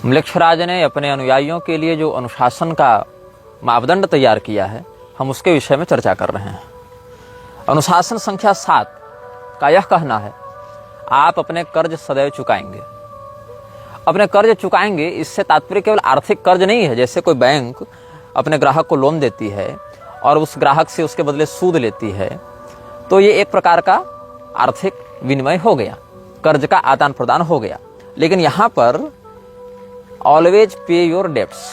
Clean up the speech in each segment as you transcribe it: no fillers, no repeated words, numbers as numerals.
म्लेच्छराज ने अपने अनुयायियों के लिए जो अनुशासन का मापदंड तैयार किया है, हम उसके विषय में चर्चा कर रहे हैं। अनुशासन संख्या 7 का यह कहना है, आप अपने कर्ज सदैव चुकाएंगे। अपने कर्ज चुकाएंगे, इससे तात्पर्य केवल आर्थिक कर्ज नहीं है। जैसे कोई बैंक अपने ग्राहक को लोन देती है और उस ग्राहक से उसके बदले सूद लेती है, तो ये एक प्रकार का आर्थिक विनिमय हो गया, कर्ज का आदान प्रदान हो गया। लेकिन यहां पर ऑलवेज पे योर डेब्ट्स,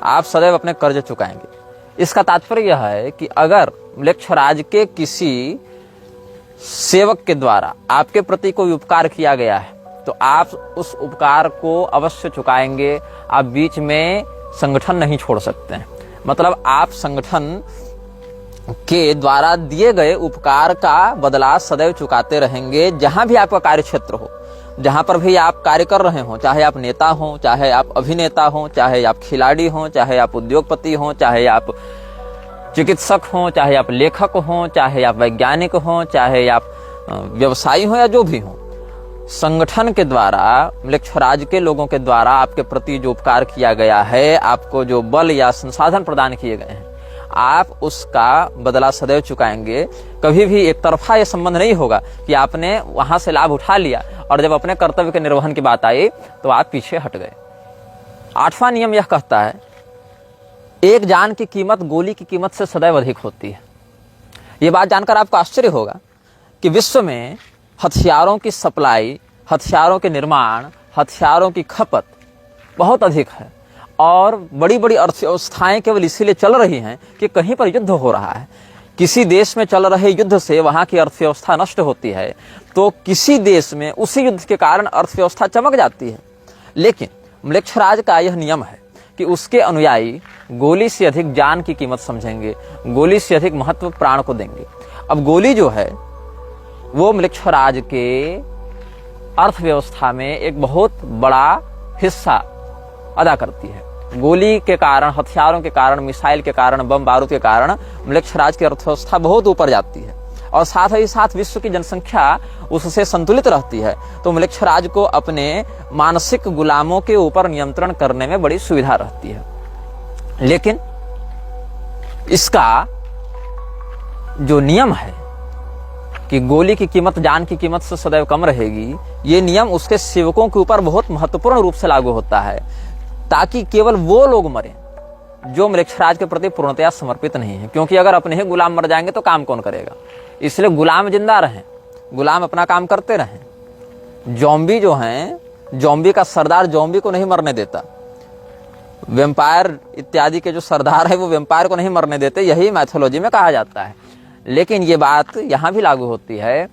आप सदैव अपने कर्ज चुकाएंगे। इसका तात्पर्य यह है कि अगर म्लेच्छराज के किसी सेवक के द्वारा आपके प्रति कोई उपकार किया गया है, तो आप उस उपकार को अवश्य चुकाएंगे। आप बीच में संगठन नहीं छोड़ सकते हैं। मतलब आप संगठन के द्वारा दिए गए उपकार का बदला सदैव चुकाते रहेंगे। जहां भी आपका कार्य क्षेत्र हो, जहां पर भी आप कार्य कर रहे हो, चाहे आप नेता हो, चाहे आप अभिनेता हो, चाहे आप खिलाड़ी हो, चाहे आप उद्योगपति हो, चाहे आप चिकित्सक हो, चाहे आप लेखक हो, चाहे आप वैज्ञानिक हो, चाहे आप व्यवसायी हो या जो भी हो, संगठन के द्वारा, म्लेच्छराज के लोगों के द्वारा आपके प्रति जो उपकार किया गया है, आपको जो बल या संसाधन प्रदान किए गए हैं, आप उसका बदला सदैव चुकाएंगे। कभी भी एक तरफा यह संबंध नहीं होगा कि आपने वहां से लाभ उठा लिया और जब अपने कर्तव्य के निर्वहन की बात आई तो आप पीछे हट गए। 8वां नियम यह कहता है, एक जान की कीमत गोली की कीमत से सदैव अधिक होती है। यह बात जानकर आपको आश्चर्य होगा कि विश्व में हथियारों की सप्लाई, हथियारों के निर्माण, हथियारों की खपत बहुत अधिक है और बड़ी बड़ी अर्थव्यवस्थाएं केवल इसीलिए चल रही हैं कि कहीं पर युद्ध हो रहा है। किसी देश में चल रहे युद्ध से वहां की अर्थव्यवस्था नष्ट होती है, तो किसी देश में उसी युद्ध के कारण अर्थव्यवस्था चमक जाती है। लेकिन म्लेच्छराज का यह नियम है कि उसके अनुयायी गोली से अधिक जान की कीमत समझेंगे, गोली से अधिक महत्व प्राण को देंगे। अब गोली जो है वो म्लेच्छराज के अर्थव्यवस्था में एक बहुत बड़ा हिस्सा अदा करती है। गोली के कारण, हथियारों के कारण, मिसाइल के कारण, बम बारूद के कारण म्लेच्छराज की अर्थव्यवस्था बहुत ऊपर जाती है और साथ ही साथ विश्व की जनसंख्या उससे संतुलित रहती है। तो म्लेच्छराज को अपने मानसिक गुलामों के ऊपर नियंत्रण करने में बड़ी सुविधा रहती है। लेकिन इसका जो नियम है कि गोली की कीमत जान की कीमत से सदैव कम रहेगी, ये नियम उसके सेवकों के ऊपर बहुत महत्वपूर्ण रूप से लागू होता है, ताकि केवल वो लोग मरें जो म्लेच्छराज के प्रति पूर्णतया समर्पित नहीं है। क्योंकि अगर अपने ही गुलाम मर जाएंगे तो काम कौन करेगा? इसलिए गुलाम जिंदा रहें, गुलाम अपना काम करते रहें। जॉम्बी जो हैं, जॉम्बी का सरदार जॉम्बी को नहीं मरने देता। वेम्पायर इत्यादि के जो सरदार है वो वेम्पायर को नहीं मरने देते, यही मैथोलॉजी में कहा जाता है। लेकिन ये बात यहाँ भी लागू होती है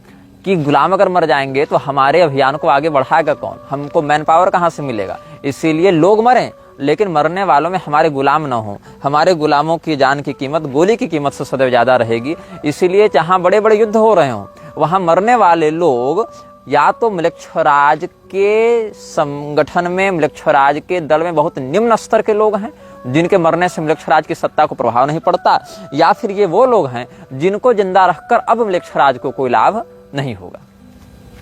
कि गुलाम अगर मर जाएंगे तो हमारे अभियान को आगे बढ़ाएगा कौन? हमको मैन पावर कहाँ से मिलेगा? इसीलिए लोग मरें, लेकिन मरने वालों में हमारे गुलाम न हो। हमारे गुलामों की जान की कीमत गोली की कीमत से सदैव ज्यादा रहेगी। इसीलिए जहां बड़े बड़े युद्ध हो रहे हों, वहां मरने वाले लोग या तो म्लेच्छराज के संगठन में, म्लेच्छराज के दल में बहुत निम्न स्तर के लोग हैं जिनके मरने से म्लेच्छराज की सत्ता को प्रभाव नहीं पड़ता, या फिर ये वो लोग हैं जिनको जिंदा रखकर अब म्लेच्छराज को कोई लाभ नहीं होगा।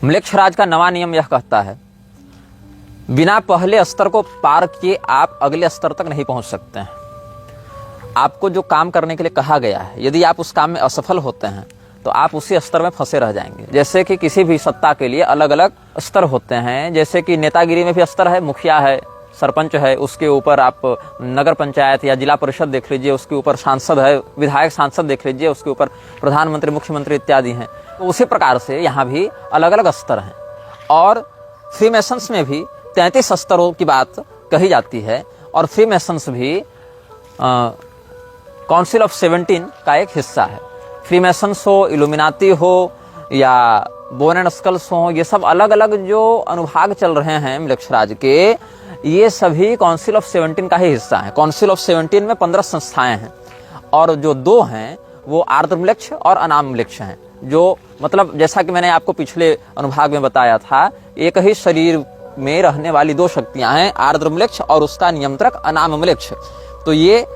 म्लेच्छराज का 9वां नियम यह कहता है, बिना पहले स्तर को पार किए आप अगले स्तर तक नहीं पहुंच सकते हैं। आपको जो काम करने के लिए कहा गया है, यदि आप उस काम में असफल होते हैं तो आप उसी स्तर में फंसे रह जाएंगे। जैसे कि किसी भी सत्ता के लिए अलग अलग स्तर होते हैं। जैसे कि नेतागिरी में भी स्तर है, मुखिया है, सरपंच है, उसके ऊपर आप नगर पंचायत या जिला परिषद देख लीजिए, उसके ऊपर सांसद है, विधायक सांसद देख लीजिए, उसके ऊपर प्रधानमंत्री, मुख्यमंत्री इत्यादि हैं। तो उसी प्रकार से यहाँ भी अलग अलग स्तर हैं। और फ्रीमेसन्स में भी 33 स्तरों की बात कही जाती है और फ्रीमेसन्स भी काउंसिल ऑफ 17 का एक हिस्सा है। फ्रीमेसन्स हो, इल्यूमिनाती हो या बोन एंड स्कल्स हो, ये सब अलग अलग जो अनुभाग चल रहे हैं म्लेच्छराज के, ये सभी काउंसिल ऑफ 17 का ही हिस्सा है। काउंसिल ऑफ 17 में 15 संस्थाएं हैं और जो 2 हैं वो आर्द्रम्लेच्छ और अनाम्लेच्छ हैं। जो मतलब जैसा कि मैंने आपको पिछले अनुभाग में बताया था, एक ही शरीर में रहने वाली 2 शक्तियां हैं, आर्द्रम्लेच्छ और उसका नियंत्रक अनाम्लेच्छ। तो ये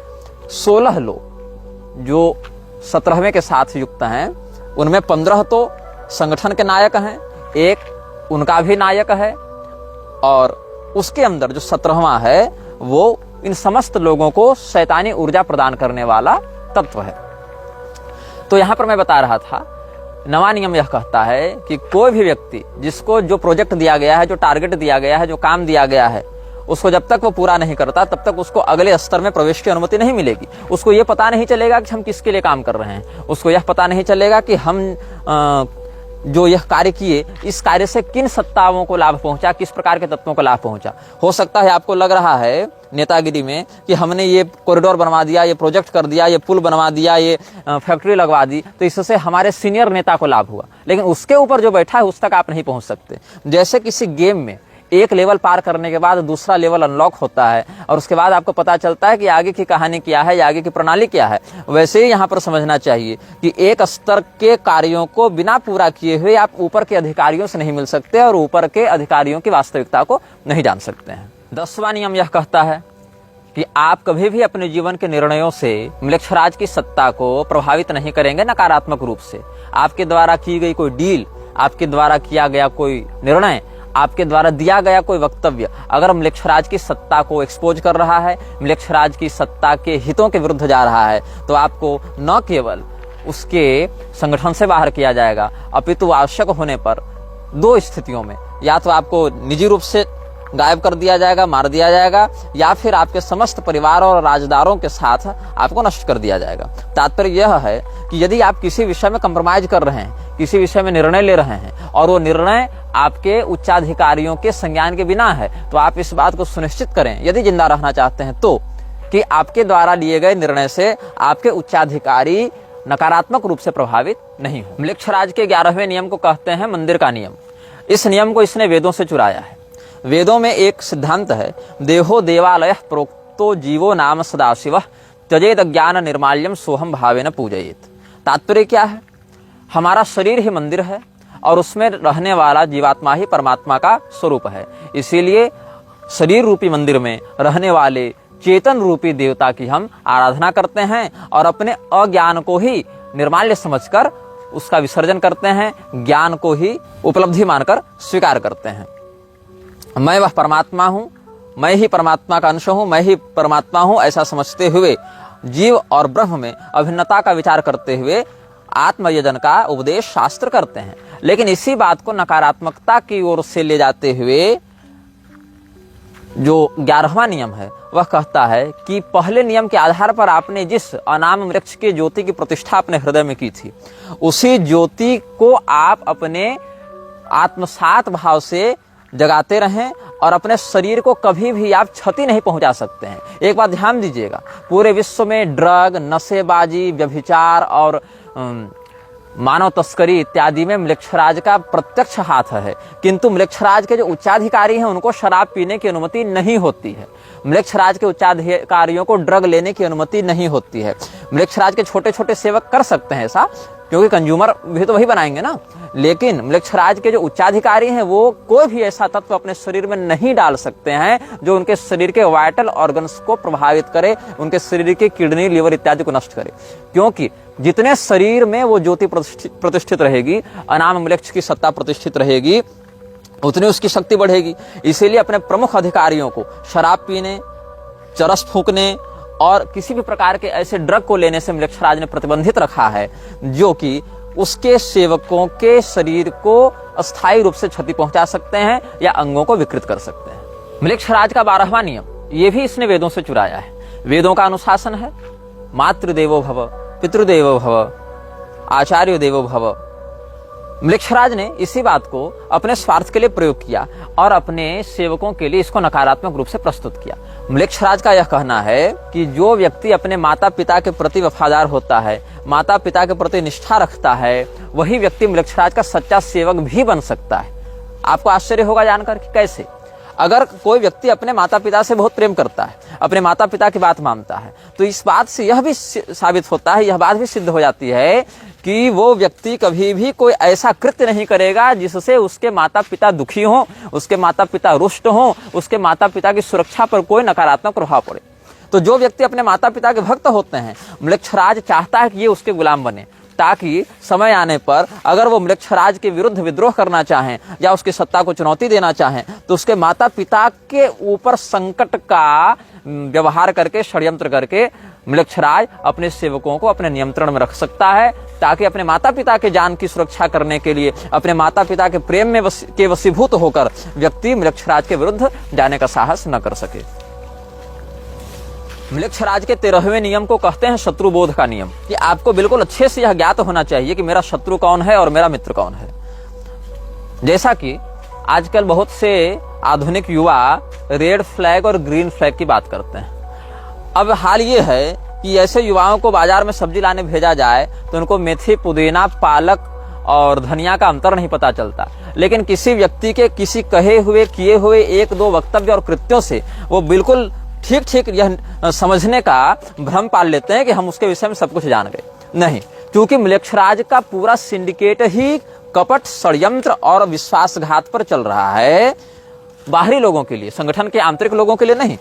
16 लोग जो 17वें के साथ युक्त हैं, उनमें 15 तो संगठन के नायक हैं, एक उनका भी नायक है, और उसके अंदर जो 17वां है वो इन समस्त लोगों को शैतानी ऊर्जा प्रदान करने वाला तत्व है। तो यहां पर मैं बता रहा था, नवा नियम यह कहता है कि कोई भी व्यक्ति जिसको जो प्रोजेक्ट दिया गया है, जो टारगेट दिया गया है, जो काम दिया गया है, उसको जब तक वो पूरा नहीं करता तब तक उसको अगले स्तर में प्रवेश की अनुमति नहीं मिलेगी। उसको ये पता नहीं चलेगा कि हम किसके लिए काम कर रहे हैं, उसको यह पता नहीं चलेगा कि हम जो यह कार्य किए, इस कार्य से किन सत्ताओं को लाभ पहुंचा, किस प्रकार के तत्वों को लाभ पहुंचा। हो सकता है आपको लग रहा है नेतागिरी में कि हमने ये कॉरिडोर बनवा दिया, ये प्रोजेक्ट कर दिया, ये पुल बनवा दिया, ये फैक्ट्री लगवा दी, तो इससे हमारे सीनियर नेता को लाभ हुआ, लेकिन उसके ऊपर जो बैठा है उस तक आप नहीं पहुंच सकते। जैसे किसी गेम में एक लेवल पार करने के बाद दूसरा लेवल अनलॉक होता है और उसके बाद आपको पता चलता है कि आगे की कहानी क्या है या आगे की प्रणाली क्या है, वैसे ही यहाँ पर समझना चाहिए कि एक स्तर के कार्यों को बिना पूरा किए हुए आप ऊपर के अधिकारियों से नहीं मिल सकते और ऊपर के अधिकारियों की वास्तविकता को नहीं जान सकते हैं। 10वां नियम यह कहता है कि आप कभी भी अपने जीवन के निर्णयों से म्लेच्छराज की सत्ता को प्रभावित नहीं करेंगे नकारात्मक रूप से। आपके द्वारा की गई कोई डील, आपके द्वारा किया गया कोई निर्णय, आपके द्वारा दिया गया कोई वक्तव्य अगर म्लेच्छराज की सत्ता को एक्सपोज कर रहा है, म्लेच्छराज की सत्ता के हितों के विरुद्ध जा रहा है, तो आपको न केवल उसके संगठन से बाहर किया जाएगा, अपितु आवश्यक होने पर 2 स्थितियों में या तो आपको निजी रूप से गायब कर दिया जाएगा, मार दिया जाएगा, या फिर आपके समस्त परिवार और राजदारों के साथ आपको नष्ट कर दिया जाएगा। तात्पर्य यह है कि यदि आप किसी विषय में कंप्रोमाइज कर रहे हैं, किसी विषय में निर्णय ले रहे हैं और वो निर्णय आपके उच्चाधिकारियों के संज्ञान के बिना है, तो आप इस बात को सुनिश्चित करें, यदि जिंदा रहना चाहते हैं तो, कि आपके द्वारा लिए गए निर्णय से आपके उच्चाधिकारी नकारात्मक रूप से प्रभावित नहीं हो। म्लेच्छराज के 11वें नियम को कहते हैं मंदिर का नियम। इस नियम को इसने वेदों से चुराया है। वेदों में एक सिद्धांत है, देहो देवालय प्रोक्तो जीवो नाम सदाशिव त्यजेत ज्ञान निर्माल्यम सोहम भावेन पूजयेत। तात्पर्य क्या है? हमारा शरीर ही मंदिर है और उसमें रहने वाला जीवात्मा ही परमात्मा का स्वरूप है। इसीलिए शरीर रूपी मंदिर में रहने वाले चेतन रूपी देवता की हम आराधना करते हैं और अपने अज्ञान को ही निर्माल्य समझकर उसका विसर्जन करते हैं, ज्ञान को ही उपलब्धि मानकर स्वीकार करते हैं। मैं वह परमात्मा हूं, मैं ही परमात्मा का अंश हूं, मैं ही परमात्मा हूं, ऐसा समझते हुए जीव और ब्रह्म में अभिन्नता का विचार करते हुए आत्मयजन का उपदेश शास्त्र करते हैं। लेकिन इसी बात को नकारात्मकता की ओर से ले जाते हुए जो 11वां नियम है वह कहता है कि पहले नियम के आधार पर आपने जिस अनाम वृक्ष के ज्योति की प्रतिष्ठा अपने हृदय में की थी, उसी ज्योति को आप अपने आत्मसात भाव से जगाते रहें और अपने शरीर को कभी भी आप क्षति नहीं पहुंचा सकते हैं। एक बात ध्यान दीजिएगा, पूरे विश्व में ड्रग, नशेबाजी, व्यभिचार और मानव तस्करी इत्यादि में म्लेच्छराज का प्रत्यक्ष हाथ है, किंतु म्लेच्छराज के जो उच्चाधिकारी हैं उनको शराब पीने की अनुमति नहीं होती है। म्लेच्छराज के उच्चाधिकारियों को ड्रग लेने की अनुमति नहीं होती है। म्लेच्छराज के छोटे छोटे सेवक कर सकते हैं ऐसा, क्योंकि कंज्यूमर भी तो वही बनाएंगे ना, लेकिन म्लेच्छराज के जो उच्चाधिकारी हैं वो कोई भी ऐसा तत्व अपने शरीर में नहीं डाल सकते हैं जो उनके शरीर के वाइटल ऑर्गन्स को प्रभावित करे, उनके शरीर के किडनी, लिवर इत्यादि को नष्ट करे। क्योंकि जितने शरीर में वो ज्योति प्रतिष्ठित रहेगी, अनाम म्लेच्छ की सत्ता प्रतिष्ठित रहेगी, उतनी उसकी शक्ति बढ़ेगी। इसीलिए अपने प्रमुख अधिकारियों को शराब पीने, चरस फूंकने और किसी भी प्रकार के ऐसे ड्रग को लेने से म्लेच्छराज ने प्रतिबंधित रखा है जो कि उसके सेवकों के शरीर को अस्थायी रूप से क्षति पहुंचा सकते हैं या अंगों को विकृत कर सकते हैं। म्लेच्छराज का 12वां नियम ये भी इसने वेदों से चुराया है। वेदों का अनुशासन है, मातृदेवो भव, पितृदेवो भव, आचार्य देवो भव। म्लेच्छराज ने इसी बात को अपने स्वार्थ के लिए प्रयोग किया और अपने सेवकों के लिए इसको नकारात्मक रूप से प्रस्तुत किया। म्लेच्छराज का यह कहना है कि जो व्यक्ति अपने माता पिता के प्रति वफादार होता है, माता पिता के प्रति निष्ठा रखता है, वही व्यक्ति म्लेच्छराज का सच्चा सेवक भी बन सकता है। आपको आश्चर्य होगा जानकर कि कैसे। अगर कोई व्यक्ति अपने माता पिता से बहुत प्रेम करता है, अपने माता पिता की बात मानता है, तो इस बात से यह भी साबित होता है, यह बात भी सिद्ध हो जाती है कि वो व्यक्ति कभी भी कोई ऐसा कृत्य नहीं करेगा जिससे उसके माता पिता दुखी हों, उसके माता पिता रुष्ट हों, उसके माता पिता की सुरक्षा पर कोई नकारात्मक प्रभाव पड़े। तो जो व्यक्ति अपने माता पिता के भक्त होते हैं, म्लेच्छराज चाहता है कि ये उसके गुलाम बने, ताकि समय आने पर अगर वो म्लेच्छराज के विरुद्ध विद्रोह करना चाहें या उसकी सत्ता को चुनौती देना चाहें तो उसके माता पिता के ऊपर संकट का व्यवहार करके, षड्यंत्र करके म्लेच्छराज अपने सेवकों को अपने नियंत्रण में रख सकता है, ताकि अपने माता पिता के जान की सुरक्षा करने के लिए, अपने माता पिता के प्रेम में के वशीभूत होकर व्यक्ति म्लेच्छराज के विरुद्ध जाने का साहस न कर सके। म्लेच्छराज के 13वें नियम को कहते हैं शत्रुबोध का नियम, कि आपको बिल्कुल अच्छे से यह ज्ञात होना चाहिए कि मेरा शत्रु कौन है और मेरा मित्र कौन है। जैसा कि आजकल बहुत से आधुनिक युवा रेड फ्लैग और ग्रीन फ्लैग की बात करते हैं। अब हाल ये है कि ऐसे युवाओं को बाजार में सब्जी लाने भेजा जाए तो उनको मेथी, पुदीना, पालक और धनिया का अंतर नहीं पता चलता, लेकिन किसी व्यक्ति के किसी कहे हुए, किए हुए एक दो वक्तव्य और कृत्यों से वो बिल्कुल ठीक ठीक यह समझने का भ्रम पाल लेते हैं कि हम उसके विषय में सब कुछ जान गए। नहीं, क्योंकि म्लेच्छराज का पूरा सिंडिकेट ही कपट, षड्यंत्र और विश्वासघात पर चल रहा है। बाहरी लोगों के लिए, संगठन के आंतरिक लोगों के लिए नहीं,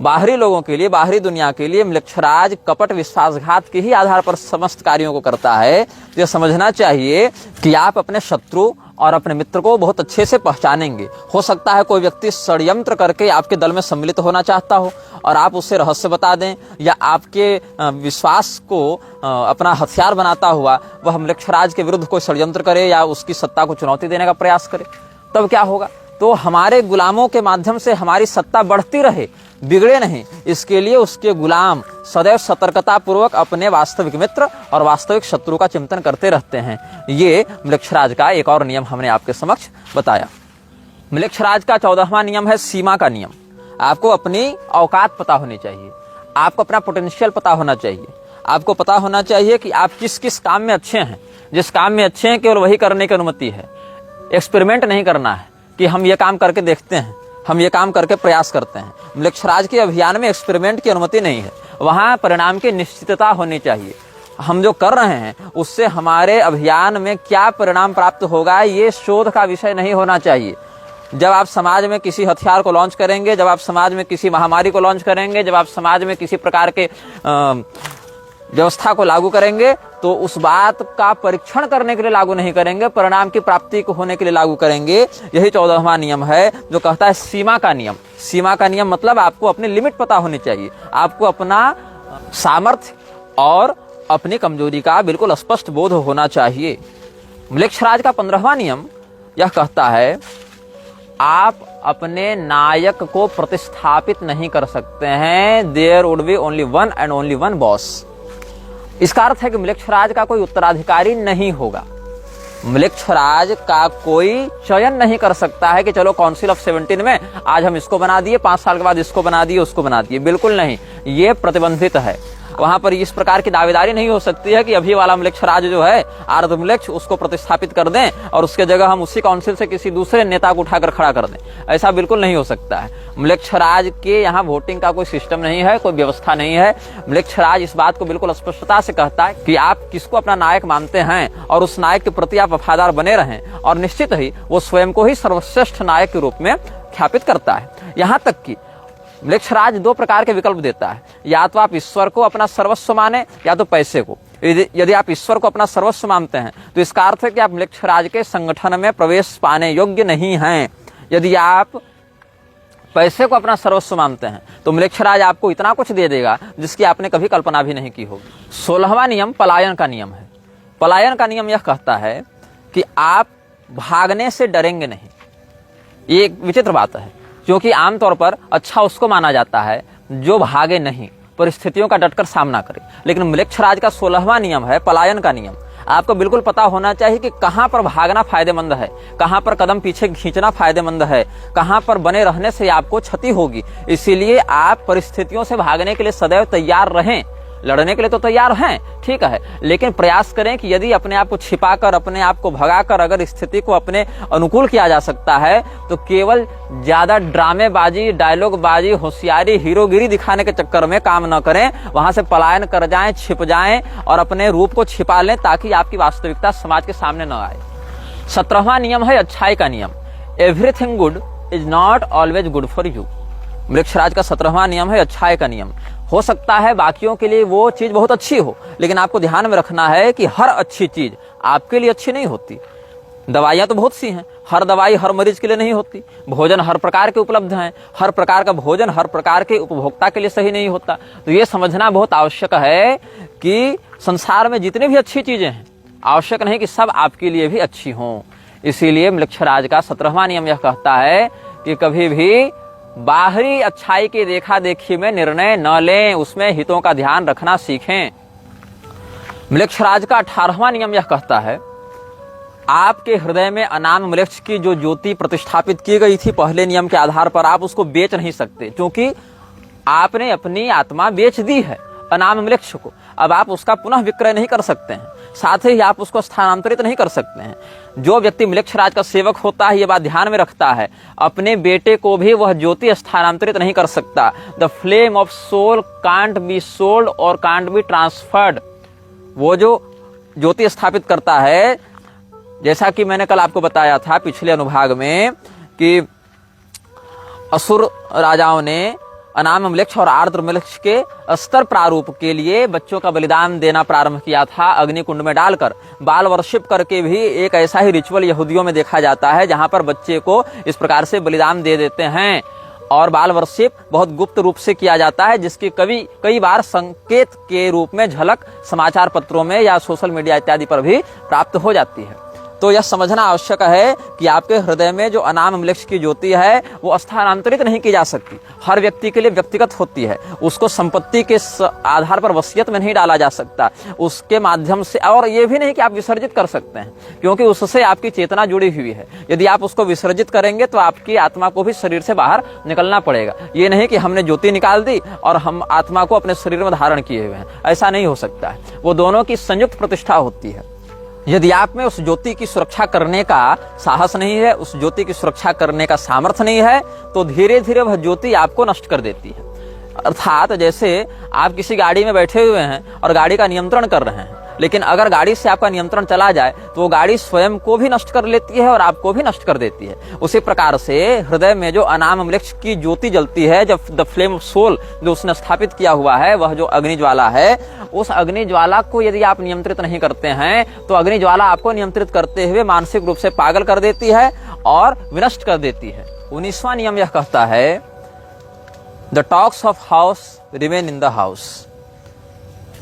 बाहरी लोगों के लिए, बाहरी दुनिया के लिए म्लेच्छराज कपट, विश्वासघात के ही आधार पर समस्त कार्यों को करता है। यह समझना चाहिए कि आप अपने शत्रु और अपने मित्र को बहुत अच्छे से पहचानेंगे। हो सकता है कोई व्यक्ति षड्यंत्र करके आपके दल में सम्मिलित होना चाहता हो और आप उससे रहस्य बता दें, या आपके विश्वास को अपना हथियार बनाता हुआ वह म्लेच्छराज के विरुद्ध कोई षड्यंत्र करे या उसकी सत्ता को चुनौती देने का प्रयास करे, तब क्या होगा? तो हमारे गुलामों के माध्यम से हमारी सत्ता बढ़ती रहे, बिगड़े नहीं, इसके लिए उसके गुलाम सदैव सतर्कता पूर्वक अपने वास्तविक मित्र और वास्तविक शत्रु का चिंतन करते रहते हैं। ये म्लेच्छराज का एक और नियम हमने आपके समक्ष बताया। म्लेच्छराज का 14वां नियम है सीमा का नियम। आपको अपनी औकात पता होनी चाहिए, आपको अपना पोटेंशियल पता होना चाहिए, आपको पता होना चाहिए कि आप किस किस काम में अच्छे हैं। जिस काम में अच्छे हैं केवल वही करने की अनुमति है। एक्सपेरिमेंट नहीं करना है कि हम ये काम करके देखते हैं, हम ये काम करके प्रयास करते हैं। म्लेच्छराज के अभियान में एक्सपेरिमेंट की अनुमति नहीं है, वहां परिणाम की निश्चितता होनी चाहिए। हम जो कर रहे हैं उससे हमारे अभियान में क्या परिणाम प्राप्त होगा ये शोध का विषय नहीं होना चाहिए। जब आप समाज में किसी हथियार को लॉन्च करेंगे, जब आप समाज में किसी महामारी को लॉन्च करेंगे, जब आप समाज में किसी प्रकार के व्यवस्था को लागू करेंगे, तो उस बात का परीक्षण करने के लिए लागू नहीं करेंगे, परिणाम की प्राप्ति को होने के लिए लागू करेंगे। यही 14वां नियम है जो कहता है सीमा का नियम। सीमा का नियम मतलब आपको अपनी लिमिट पता होनी चाहिए, आपको अपना सामर्थ्य और अपनी कमजोरी का बिल्कुल स्पष्ट बोध होना चाहिए। म्लेच्छराज का 15वां नियम यह कहता है आप अपने नायक को प्रतिस्थापित नहीं कर सकते हैं। There would be only one and only one boss. इसका अर्थ है कि म्लेच्छराज का कोई उत्तराधिकारी नहीं होगा। म्लेच्छराज का कोई चयन नहीं कर सकता है कि चलो काउंसिल ऑफ 17 में आज हम इसको बना दिए, 5 साल के बाद इसको बना दिए, उसको बना दिए। बिल्कुल नहीं, ये प्रतिबंधित है। वहां पर इस प्रकार की दावेदारी नहीं हो सकती है कि अभी वाला म्लेच्छराज जो है आर्ध म्लेच्छ, उसको प्रतिस्थापित कर दें और उसके जगह हम उसी काउंसिल से किसी दूसरे नेता को उठाकर खड़ा कर दें। ऐसा बिल्कुल नहीं हो सकता है। म्लेच्छराज के यहाँ वोटिंग का कोई सिस्टम नहीं है, कोई व्यवस्था नहीं है। म्लेच्छराज इस बात को बिल्कुल स्पष्टता से कहता है कि आप किसको अपना नायक मानते हैं और उस नायक के प्रति आप वफादार बने रहें, और निश्चित ही वो स्वयं को ही सर्वश्रेष्ठ नायक के रूप में ख्यापित करता है। यहाँ तक कि म्लेच्छराज 2 प्रकार के विकल्प देता है, या तो आप ईश्वर को अपना सर्वस्व माने या तो पैसे को। यदि आप ईश्वर को अपना सर्वस्व मानते हैं तो इसका अर्थ है कि आप म्लेच्छराज के संगठन में प्रवेश पाने योग्य नहीं हैं। यदि आप पैसे को अपना सर्वस्व मानते हैं तो म्लेच्छराज आपको इतना कुछ दे देगा जिसकी आपने कभी कल्पना भी नहीं की होगी। 16वां नियम पलायन का नियम है। पलायन का नियम यह कहता है कि आप भागने से डरेंगे नहीं। ये एक विचित्र बात है, क्योंकि आमतौर पर अच्छा उसको माना जाता है जो भागे नहीं, परिस्थितियों का डटकर सामना करे। लेकिन म्लेच्छराज का 16वां नियम है पलायन का नियम। आपको बिल्कुल पता होना चाहिए कि कहां पर भागना फायदेमंद है, कहां पर कदम पीछे खींचना फायदेमंद है, कहां पर बने रहने से आपको क्षति होगी। इसीलिए आप परिस्थितियों से भागने के लिए सदैव तैयार रहें। लड़ने के लिए तो तैयार हैं, ठीक है, लेकिन प्रयास करें कि यदि अपने आप को छिपाकर, अपने आप को भगाकर अगर स्थिति को अपने अनुकूल किया जा सकता है तो केवल ज्यादा ड्रामेबाजी, डायलॉगबाजी, होशियारी, हीरोगिरी दिखाने के चक्कर में काम न करें। वहां से पलायन कर जाएं, छिप जाएं और अपने रूप को छिपा लें ताकि आपकी वास्तविकता समाज के सामने न आए। 17वां नियम है अच्छाई का नियम। Everything good is not always good for you. Mrikshraj का 17वां नियम है अच्छाई का नियम। हो सकता है बाकियों के लिए वो चीज बहुत अच्छी हो, लेकिन आपको ध्यान में रखना है कि हर अच्छी चीज आपके लिए अच्छी नहीं होती। दवाइयां तो बहुत सी हैं, हर दवाई हर मरीज के लिए नहीं होती। भोजन हर प्रकार के उपलब्ध हैं, हर प्रकार का भोजन हर प्रकार के उपभोक्ता के लिए सही नहीं होता। तो ये समझना बहुत आवश्यक है कि संसार में जितनी भी अच्छी चीजें हैं, आवश्यक नहीं कि सब आपके लिए भी अच्छी हों। इसीलिए मृक्षराज का 17वां नियम यह कहता है कि कभी भी बाहरी अच्छाई की देखा देखी में निर्णय न लें, उसमें हितों का ध्यान रखना सीखें। मृक्षराज का 18वां नियम यह कहता है आपके हृदय में अनाम मृक्ष की जो ज्योति प्रतिष्ठापित की गई थी पहले नियम के आधार पर, आप उसको बेच नहीं सकते, क्योंकि आपने अपनी आत्मा बेच दी है अनाम मृक्ष को। अब आप उसका पुनः विक्रय नहीं कर सकते हैं, साथ ही आप उसको स्थानांतरित नहीं कर सकते हैं। जो व्यक्ति मृक्षराज का सेवक होता है, ये बात ध्यान में रखता है, अपने बेटे को भी वह ज्योति स्थानांतरित नहीं कर सकता। The flame of soul can't be sold और कांट बी ट्रांसफर्ड। वो जो ज्योति स्थापित करता है, जैसा कि मैंने कल आपको बताया था पिछले अनुभाग में कि असुर राजाओं ने अनाम मृक्ष और आर्द्र मृक्ष के स्तर प्रारूप के लिए बच्चों का बलिदान देना प्रारंभ किया था, अग्नि कुंड में डालकर। बाल वर्शिप करके भी एक ऐसा ही रिचुअल यहूदियों में देखा जाता है, जहां पर बच्चे को इस प्रकार से बलिदान दे देते हैं। और बाल वर्शिप बहुत गुप्त रूप से किया जाता है, जिसकी कई बार संकेत के रूप में झलक समाचार पत्रों में या सोशल मीडिया इत्यादि पर भी प्राप्त हो जाती है। तो यह समझना आवश्यक है कि आपके हृदय में जो अनाम मृक्ष की ज्योति है वो स्थानांतरित नहीं की जा सकती। हर व्यक्ति के लिए व्यक्तिगत होती है, उसको संपत्ति के आधार पर वसीयत में नहीं डाला जा सकता, उसके माध्यम से। और ये भी नहीं कि आप विसर्जित कर सकते हैं, क्योंकि उससे आपकी चेतना जुड़ी हुई है। यदि आप उसको विसर्जित करेंगे तो आपकी आत्मा को भी शरीर से बाहर निकलना पड़ेगा। ये नहीं कि हमने ज्योति निकाल दी और हम आत्मा को अपने शरीर में धारण किए हुए हैं, ऐसा नहीं हो सकता है। वो दोनों की संयुक्त प्रतिष्ठा होती है। यदि आप में उस ज्योति की सुरक्षा करने का साहस नहीं है, उस ज्योति की सुरक्षा करने का सामर्थ्य नहीं है, तो धीरे धीरे वह ज्योति आपको नष्ट कर देती है। अर्थात जैसे आप किसी गाड़ी में बैठे हुए हैं और गाड़ी का नियंत्रण कर रहे हैं, लेकिन अगर गाड़ी से आपका नियंत्रण चला जाए तो वो गाड़ी स्वयं को भी नष्ट कर लेती है और आपको भी नष्ट कर देती है। उसी प्रकार से हृदय में जो अनाम मृक्ष की ज्योति जलती है, जब द फ्लेम ऑफ सोल जो उसने स्थापित किया हुआ है, वह जो अग्नि ज्वाला है, उस अग्नि ज्वाला को यदि आप नियंत्रित नहीं करते हैं तो अग्नि ज्वाला आपको नियंत्रित करते हुए मानसिक रूप से पागल कर देती है और विनष्ट कर देती है। 19वां नियम यह कहता है the talks of house remain in the house.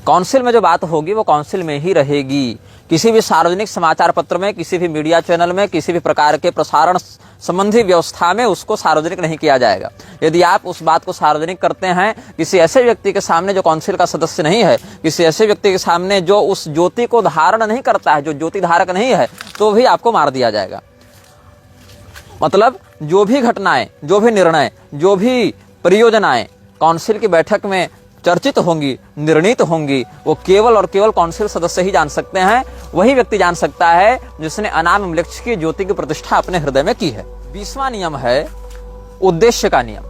Council में जो बात होगी वो काउंसिल में ही रहेगी। किसी भी सार्वजनिक समाचार पत्र में, किसी भी मीडिया चैनल में, किसी भी प्रकार के प्रसारण संबंधी व्यवस्था में उसको सार्वजनिक नहीं किया जाएगा। यदि आप उस बात को सार्वजनिक करते हैं किसी ऐसे व्यक्ति के सामने जो काउंसिल का सदस्य नहीं है, किसी ऐसे व्यक्ति के सामने जो उस ज्योति को धारण नहीं करता है, जो ज्योति धारक नहीं है, तो भी आपको मार दिया जाएगा। मतलब जो भी घटनाएं, जो भी निर्णय, जो भी परियोजनाएं काउंसिल की बैठक में चर्चित होंगी, निर्णीत होंगी, वो केवल और केवल काउंसिल सदस्य ही जान सकते हैं। वही व्यक्ति जान सकता है जिसने अनाम मृक्ष की ज्योति की प्रतिष्ठा अपने हृदय में की है। 20वां नियम है उद्देश्य का नियम।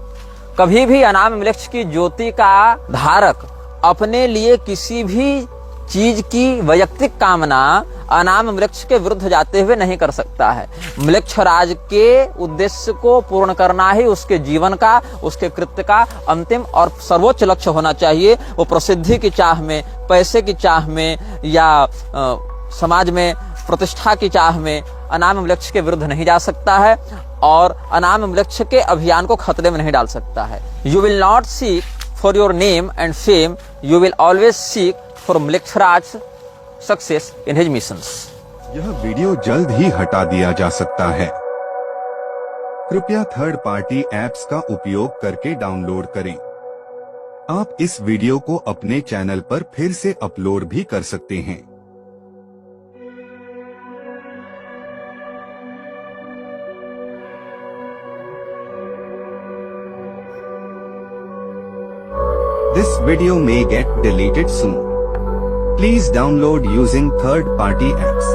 कभी भी अनाम मृक्ष की ज्योति का धारक अपने लिए किसी भी चीज की वैयक्तिक कामना अनाम वृक्ष के विरुद्ध जाते हुए नहीं कर सकता है। मृक्षराज के उद्देश्य को पूर्ण करना ही उसके जीवन का, उसके कृत्य का अंतिम और सर्वोच्च लक्ष्य होना चाहिए। वो प्रसिद्धि की चाह में, पैसे की चाह में या समाज में प्रतिष्ठा की चाह में अनाम वृक्ष के विरुद्ध नहीं जा सकता है और अनाम वृक्ष के अभियान को खतरे में नहीं डाल सकता है। You will not seek for your name and fame, you will always seek for Mrikshraj success in his missions. यह वीडियो जल्द ही हटा दिया जा सकता है। कृपया थर्ड पार्टी ऐप्स का उपयोग करके डाउनलोड करें। आप इस वीडियो को अपने चैनल पर फिर से अपलोड भी कर सकते हैं। This video may get deleted soon. Please download using third-party apps.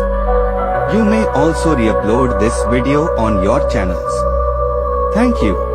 You may also re-upload this video on your channels. Thank you.